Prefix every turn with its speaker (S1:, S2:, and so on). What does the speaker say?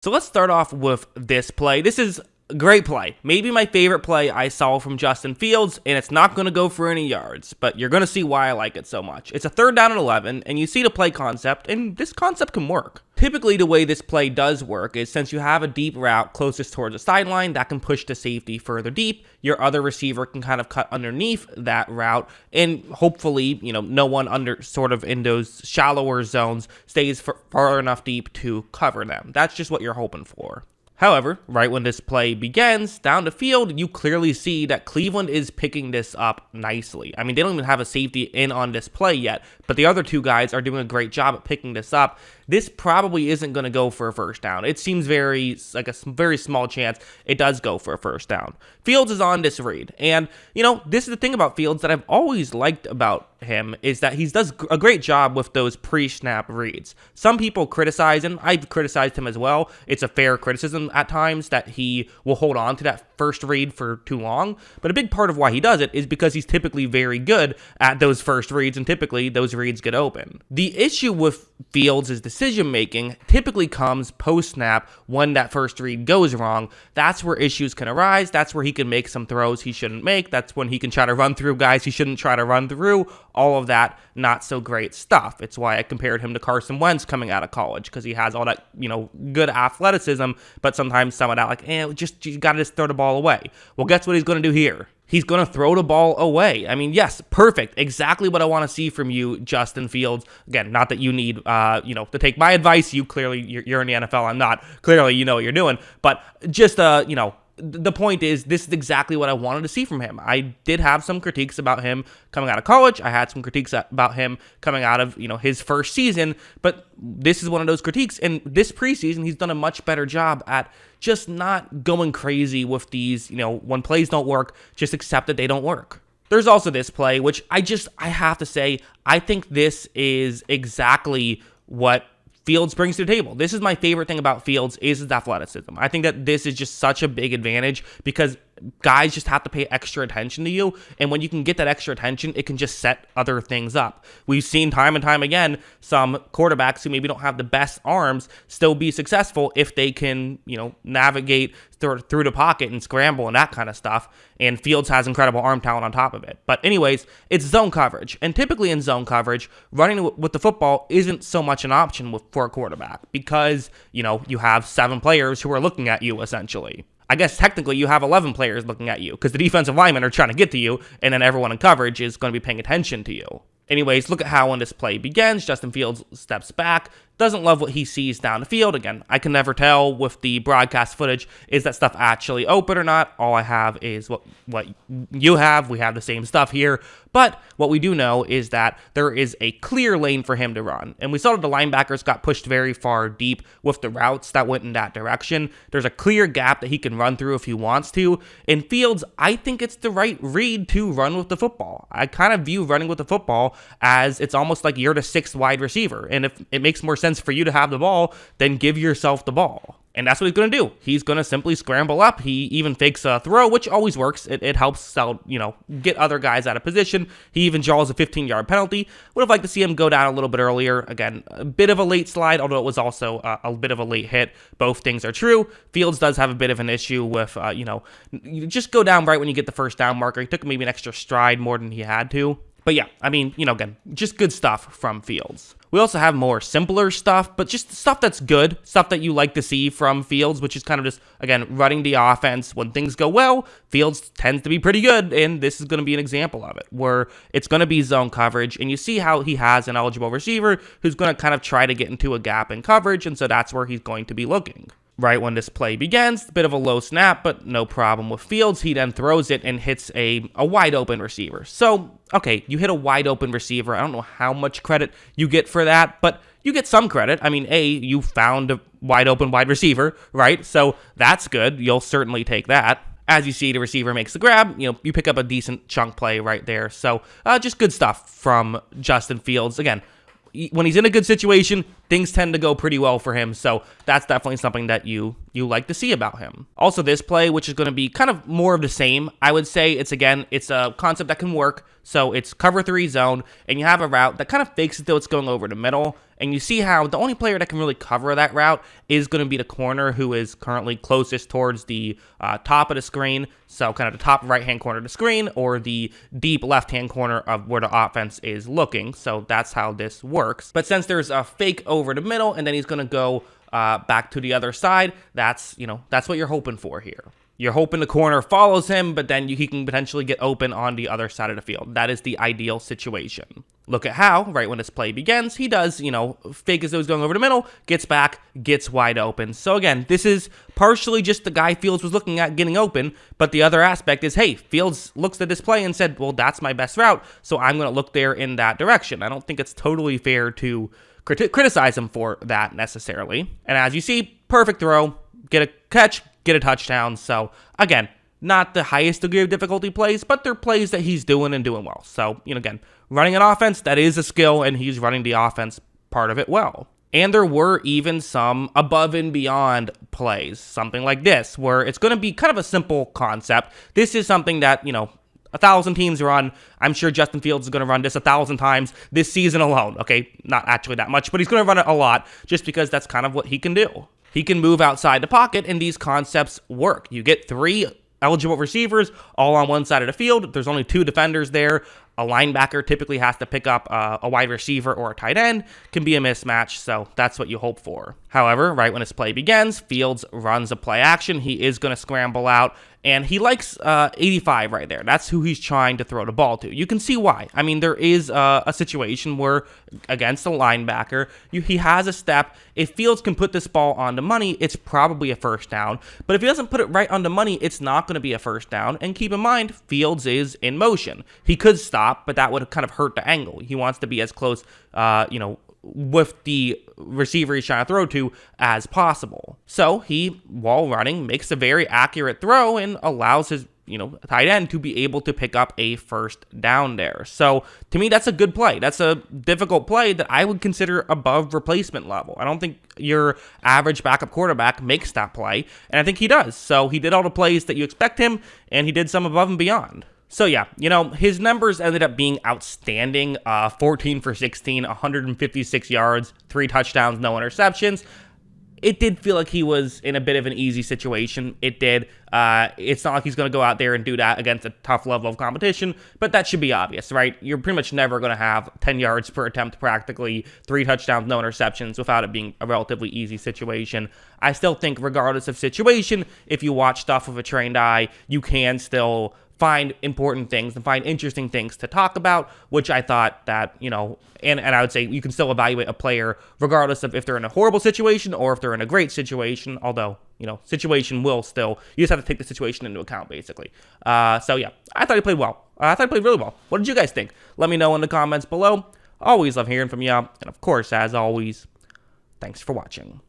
S1: So let's start off with this play. This is a great play. Maybe my favorite play I saw from Justin Fields, and it's not going to go for any yards, but you're going to see why I like it so much. It's a 3rd down and 11, and you see the play concept, and this concept can work. Typically, the way this play does work is since you have a deep route closest towards the sideline, that can push the safety further deep. Your other receiver can kind of cut underneath that route, and hopefully, no one under sort of in those shallower zones stays far enough deep to cover them. That's just what you're hoping for. However, right when this play begins, down the field, you clearly see that Cleveland is picking this up nicely. I mean, they don't even have a safety in on this play yet, but the other two guys are doing a great job at picking this up. This probably isn't going to go for a first down. It seems like a very small chance it does go for a first down. Fields is on this read, and, this is the thing about Fields that I've always liked about him is that he does a great job with those pre-snap reads. Some people criticize him. I've criticized him as well. It's a fair criticism at times that he will hold on to that first read for too long, but a big part of why he does it is because he's typically very good at those first reads, and typically those reads get open. The issue with Fields' decision making typically comes post-snap when that first read goes wrong. That's where issues can arise. That's where he can make some throws he shouldn't make. That's when he can try to run through guys he shouldn't try to run through. All of that not so great stuff. It's why I compared him to Carson Wentz coming out of college, because he has all that, good athleticism, but sometimes some of that, you got to just throw the ball away. Well, guess what he's going to do here? He's going to throw the ball away. I mean, yes, perfect. Exactly what I want to see from you, Justin Fields. Again, not that you need, to take my advice. You clearly, you're in the NFL. I'm not. Clearly, you know what you're doing. But just, the point is, this is exactly what I wanted to see from him. I did have some critiques about him coming out of college. I had some critiques about him coming out of, his first season. But this is one of those critiques. And this preseason, he's done a much better job at just not going crazy with these, when plays don't work, just accept that they don't work. There's also this play, which I have to say, I think this is exactly what Fields brings to the table. This is my favorite thing about Fields is his athleticism. I think that this is just such a big advantage because guys just have to pay extra attention to you, and when you can get that extra attention, it can just set other things up. We've seen time and time again some quarterbacks who maybe don't have the best arms still be successful if they can, navigate through the pocket and scramble and that kind of stuff, and Fields has incredible arm talent on top of it. But anyways, it's zone coverage, and typically in zone coverage, running with the football isn't so much an option for a quarterback because, you have 7 players who are looking at you essentially. I guess technically you have 11 players looking at you because the defensive linemen are trying to get to you, and then everyone in coverage is going to be paying attention to you. Anyways, look at how when this play begins, Justin Fields steps back, doesn't love what he sees down the field. Again, I can never tell with the broadcast footage, is that stuff actually open or not? All I have is what you have. We have the same stuff here. But what we do know is that there is a clear lane for him to run. And we saw that the linebackers got pushed very far deep with the routes that went in that direction. There's a clear gap that he can run through if he wants to. In Fields, I think it's the right read to run with the football. I kind of view running with the football as it's almost like you're the 6th wide receiver. And if it makes more sense for you to have the ball, then give yourself the ball. And that's what he's going to do. He's going to simply scramble up. He even fakes a throw, which always works. It helps get other guys out of position. He even draws a 15-yard penalty. Would have liked to see him go down a little bit earlier. Again, a bit of a late slide, although it was also a bit of a late hit. Both things are true. Fields does have a bit of an issue with, you just go down right when you get the first down marker. He took maybe an extra stride more than he had to. But yeah, I mean, again, just good stuff from Fields. We also have more simpler stuff, but just stuff that's good, stuff that you like to see from Fields, which is kind of just, again, running the offense. When things go well, Fields tends to be pretty good, and this is going to be an example of it, where it's going to be zone coverage, and you see how he has an eligible receiver who's going to kind of try to get into a gap in coverage, and so that's where he's going to be looking. Right when this play begins, a bit of a low snap, but no problem with Fields. He then throws it and hits a wide open receiver. So, okay, you hit a wide open receiver. I don't know how much credit you get for that, but you get some credit. I mean, you found a wide open wide receiver, right? So that's good. You'll certainly take that. As you see, the receiver makes the grab. You pick up a decent chunk play right there. So just good stuff from Justin Fields. Again, when he's in a good situation, things tend to go pretty well for him, so that's definitely something that you like to see about him. Also, this play, which is going to be kind of more of the same, I would say it's a concept that can work. So it's cover 3 zone, and you have a route that kind of fakes it though it's going over the middle, and you see how the only player that can really cover that route is going to be the corner, who is currently closest towards the top of the screen, so kind of the top right-hand corner of the screen, or the deep left-hand corner of where the offense is looking. So that's how this works. But since there's a fake over the middle, and then he's going to go back to the other side, that's what you're hoping for here. You're hoping the corner follows him, but then he can potentially get open on the other side of the field. That is the ideal situation. Look at how, right when this play begins, he does, fake as though he's going over the middle, gets back, gets wide open. So again, this is partially just the guy Fields was looking at getting open, but the other aspect is, hey, Fields looks at this play and said, well, that's my best route, so I'm going to look there in that direction. I don't think it's totally fair to criticize him for that necessarily. And as you see, perfect throw, get a catch, get a touchdown. So again, not the highest degree of difficulty plays, but they're plays that he's doing and doing well. So, again, running an offense, that is a skill, and he's running the offense part of it well. And there were even some above and beyond plays, something like this, where it's going to be kind of a simple concept. This is something that, 1,000 teams run. I'm sure Justin Fields is going to run this 1,000 times this season alone. Okay, not actually that much, but he's going to run it a lot just because that's kind of what he can do. He can move outside the pocket, and these concepts work. You get 3 eligible receivers all on one side of the field. There's only 2 defenders there. A linebacker typically has to pick up a wide receiver or a tight end. Can be a mismatch, so that's what you hope for. However, right when his play begins, Fields runs a play action. He is going to scramble out, and he likes 85 right there. That's who he's trying to throw the ball to. You can see why. I mean, there is a situation where against a linebacker, he has a step. If Fields can put this ball on the money, it's probably a first down. But if he doesn't put it right on the money, it's not going to be a first down. And keep in mind, Fields is in motion. He could stop, but that would kind of hurt the angle. He wants to be as close, with the receiver he's trying to throw to as possible. So he, while running, makes a very accurate throw and allows his tight end to be able to pick up a first down there. So to me, that's a good play. That's a difficult play that I would consider above replacement level. I don't think your average backup quarterback makes that play, and I think he does. So he did all the plays that you expect him, and he did some above and beyond. So yeah, his numbers ended up being outstanding. 14 for 16, 156 yards, 3 touchdowns, no interceptions. It did feel like he was in a bit of an easy situation. It did. It's not like he's going to go out there and do that against a tough level of competition, but that should be obvious, right? You're pretty much never going to have 10 yards per attempt practically, 3 touchdowns, no interceptions without it being a relatively easy situation. I still think regardless of situation, if you watch stuff with a trained eye, you can still find important things and find interesting things to talk about, which I thought that, and I would say you can still evaluate a player regardless of if they're in a horrible situation or if they're in a great situation, although, situation will still, you just have to take the situation into account, basically. So yeah, I thought he played well. I thought he played really well. What did you guys think? Let me know in the comments below. Always love hearing from you. And of course, as always, thanks for watching.